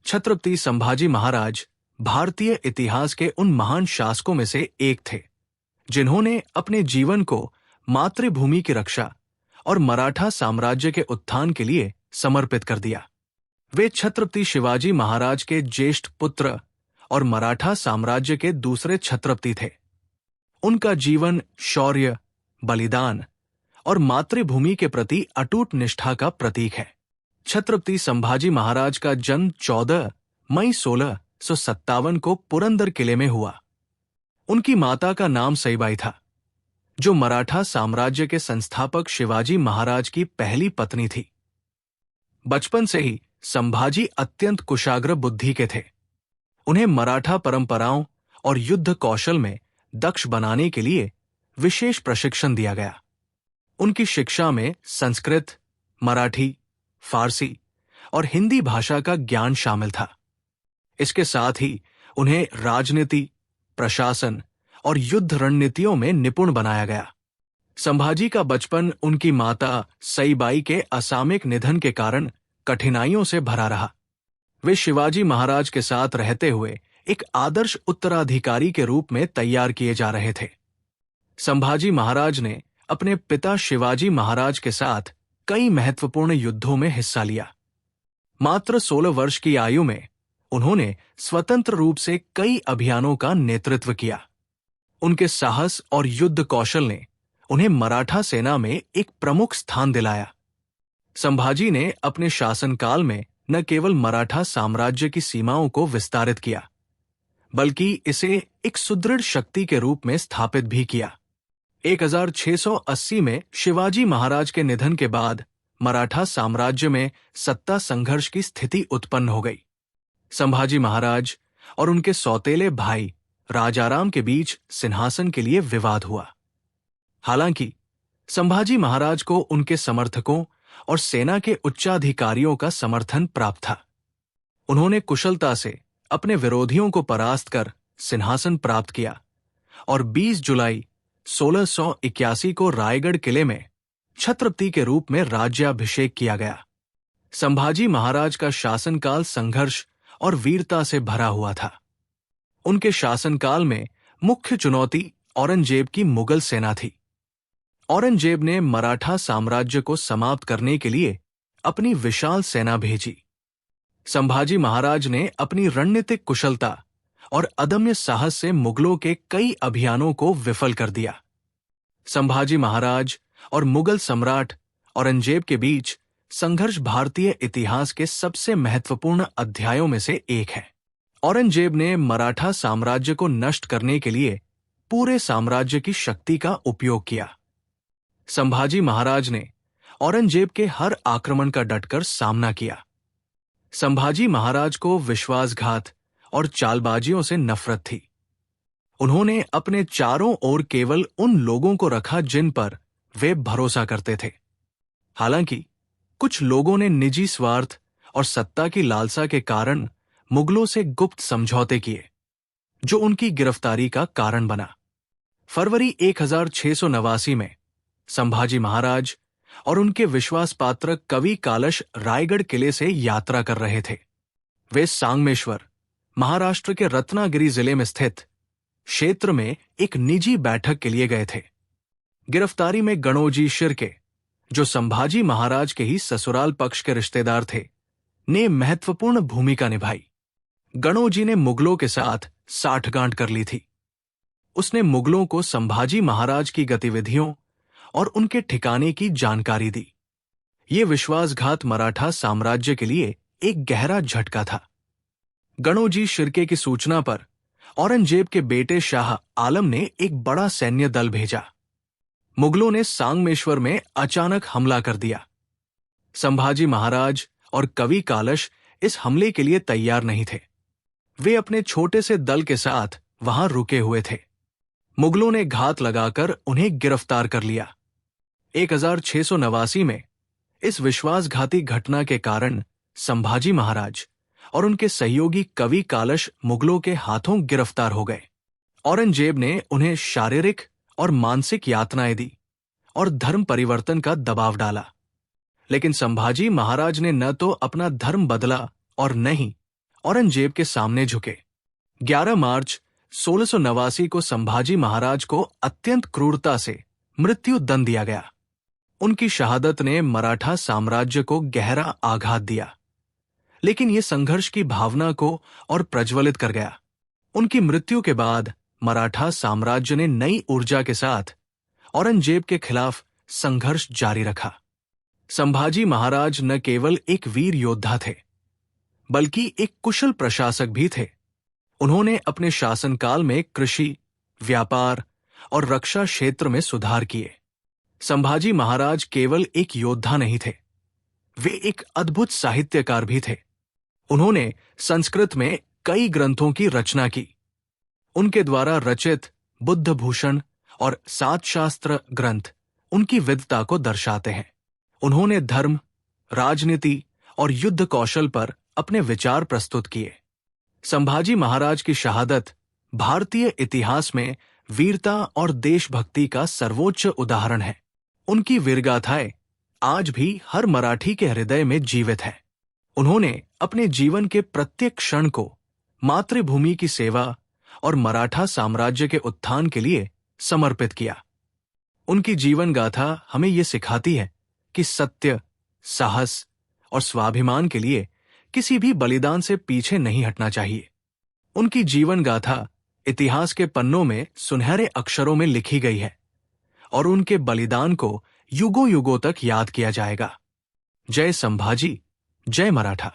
छत्रपति संभाजी महाराज भारतीय इतिहास के उन महान शासकों में से एक थे जिन्होंने अपने जीवन को मातृभूमि की रक्षा और मराठा साम्राज्य के उत्थान के लिए समर्पित कर दिया। वे छत्रपति शिवाजी महाराज के ज्येष्ठ पुत्र और मराठा साम्राज्य के दूसरे छत्रपति थे। उनका जीवन शौर्य, बलिदान और मातृभूमि के प्रति अटूट निष्ठा का प्रतीक है। छत्रपति संभाजी महाराज का जन्म 14 मई 1657 को पुरंदर किले में हुआ। उनकी माता का नाम सईबाई था, जो मराठा साम्राज्य के संस्थापक शिवाजी महाराज की पहली पत्नी थी। बचपन से ही संभाजी अत्यंत कुशाग्र बुद्धि के थे। उन्हें मराठा परंपराओं और युद्ध कौशल में दक्ष बनाने के लिए विशेष प्रशिक्षण दिया गया। उनकी शिक्षा में संस्कृत, मराठी, फारसी और हिंदी भाषा का ज्ञान शामिल था। इसके साथ ही उन्हें राजनीति, प्रशासन और युद्ध रणनीतियों में निपुण बनाया गया। संभाजी का बचपन उनकी माता सईबाई के असामयिक निधन के कारण कठिनाइयों से भरा रहा। वे शिवाजी महाराज के साथ रहते हुए एक आदर्श उत्तराधिकारी के रूप में तैयार किए जा रहे थे। संभाजी महाराज ने अपने पिता शिवाजी महाराज के साथ कई महत्वपूर्ण युद्धों में हिस्सा लिया। मात्र 16 वर्ष की आयु में उन्होंने स्वतंत्र रूप से कई अभियानों का नेतृत्व किया। उनके साहस और युद्ध कौशल ने उन्हें मराठा सेना में एक प्रमुख स्थान दिलाया। संभाजी ने अपने शासनकाल में न केवल मराठा साम्राज्य की सीमाओं को विस्तारित किया, बल्कि इसे एक सुदृढ़ शक्ति के रूप में स्थापित भी किया। 1680 में शिवाजी महाराज के निधन के बाद मराठा साम्राज्य में सत्ता संघर्ष की स्थिति उत्पन्न हो गई। संभाजी महाराज और उनके सौतेले भाई राजाराम के बीच सिंहासन के लिए विवाद हुआ। हालांकि संभाजी महाराज को उनके समर्थकों और सेना के उच्चाधिकारियों का समर्थन प्राप्त था। उन्होंने कुशलता से अपने विरोधियों को परास्त कर सिंहासन प्राप्त किया और 20 जुलाई 1681 को रायगढ़ किले में छत्रपति के रूप में राज्याभिषेक किया गया। संभाजी महाराज का शासनकाल संघर्ष और वीरता से भरा हुआ था। उनके शासनकाल में मुख्य चुनौती औरंगजेब की मुगल सेना थी। औरंगजेब ने मराठा साम्राज्य को समाप्त करने के लिए अपनी विशाल सेना भेजी। संभाजी महाराज ने अपनी रणनीतिक कुशलता और अदम्य साहस से मुगलों के कई अभियानों को विफल कर दिया। संभाजी महाराज और मुगल सम्राट औरंगजेब के बीच संघर्ष भारतीय इतिहास के सबसे महत्वपूर्ण अध्यायों में से एक है। औरंगजेब ने मराठा साम्राज्य को नष्ट करने के लिए पूरे साम्राज्य की शक्ति का उपयोग किया। संभाजी महाराज ने औरंगजेब के हर आक्रमण का डटकर सामना किया। संभाजी महाराज को विश्वासघात और चालबाजियों से नफरत थी। उन्होंने अपने चारों ओर केवल उन लोगों को रखा जिन पर वे भरोसा करते थे। हालांकि कुछ लोगों ने निजी स्वार्थ और सत्ता की लालसा के कारण मुगलों से गुप्त समझौते किए, जो उनकी गिरफ्तारी का कारण बना। फरवरी 1689 में संभाजी महाराज और उनके विश्वासपात्र कवि कालश रायगढ़ किले से यात्रा कर रहे थे। वे सांगमेश्वर, महाराष्ट्र के रत्नागिरी जिले में स्थित क्षेत्र में एक निजी बैठक के लिए गए थे। गिरफ्तारी में गणोजी शिर्के, जो संभाजी महाराज के ही ससुराल पक्ष के रिश्तेदार थे, ने महत्वपूर्ण भूमिका निभाई। गणोजी ने मुगलों के साथ साठगांठ कर ली थी। उसने मुगलों को संभाजी महाराज की गतिविधियों और उनके ठिकाने की जानकारी दी। ये विश्वासघात मराठा साम्राज्य के लिए एक गहरा झटका था। गणोजी शिर्के की सूचना पर औरंगजेब के बेटे शाह आलम ने एक बड़ा सैन्य दल भेजा। मुगलों ने सांगमेश्वर में अचानक हमला कर दिया। संभाजी महाराज और कवि कालश इस हमले के लिए तैयार नहीं थे। वे अपने छोटे से दल के साथ वहां रुके हुए थे। मुगलों ने घात लगाकर उन्हें गिरफ्तार कर लिया। 1689 में इस विश्वासघाती घटना के कारण संभाजी महाराज और उनके सहयोगी कवि कालश मुगलों के हाथों गिरफ्तार हो गए। औरंगजेब ने उन्हें शारीरिक और मानसिक यातनाएं दी और धर्म परिवर्तन का दबाव डाला। लेकिन संभाजी महाराज ने न तो अपना धर्म बदला और न ही औरंगजेब के सामने झुके। 11 मार्च 1689 को संभाजी महाराज को अत्यंत क्रूरता से मृत्यु दंड दिया गया। उनकी शहादत ने मराठा साम्राज्य को गहरा आघात दिया, लेकिन यह संघर्ष की भावना को और प्रज्वलित कर गया। उनकी मृत्यु के बाद मराठा साम्राज्य ने नई ऊर्जा के साथ औरंगजेब के खिलाफ संघर्ष जारी रखा। संभाजी महाराज न केवल एक वीर योद्धा थे, बल्कि एक कुशल प्रशासक भी थे। उन्होंने अपने शासनकाल में कृषि, व्यापार और रक्षा क्षेत्र में सुधार किए। संभाजी महाराज केवल एक योद्धा नहीं थे, वे एक अद्भुत साहित्यकार भी थे। उन्होंने संस्कृत में कई ग्रंथों की रचना की। उनके द्वारा रचित बुद्ध भूषण और 7 शास्त्र ग्रंथ उनकी विद्वता को दर्शाते हैं। उन्होंने धर्म, राजनीति और युद्ध कौशल पर अपने विचार प्रस्तुत किए। संभाजी महाराज की शहादत भारतीय इतिहास में वीरता और देशभक्ति का सर्वोच्च उदाहरण है। उनकी वीरगाथाएं आज भी हर मराठी के हृदय में जीवित है। उन्होंने अपने जीवन के प्रत्येक क्षण को मातृभूमि की सेवा और मराठा साम्राज्य के उत्थान के लिए समर्पित किया। उनकी जीवन गाथा हमें ये सिखाती है कि सत्य, साहस और स्वाभिमान के लिए किसी भी बलिदान से पीछे नहीं हटना चाहिए। उनकी जीवन गाथा इतिहास के पन्नों में सुनहरे अक्षरों में लिखी गई है और उनके बलिदान को युगों युगों तक याद किया जाएगा। जय संभाजी, जय मराठा।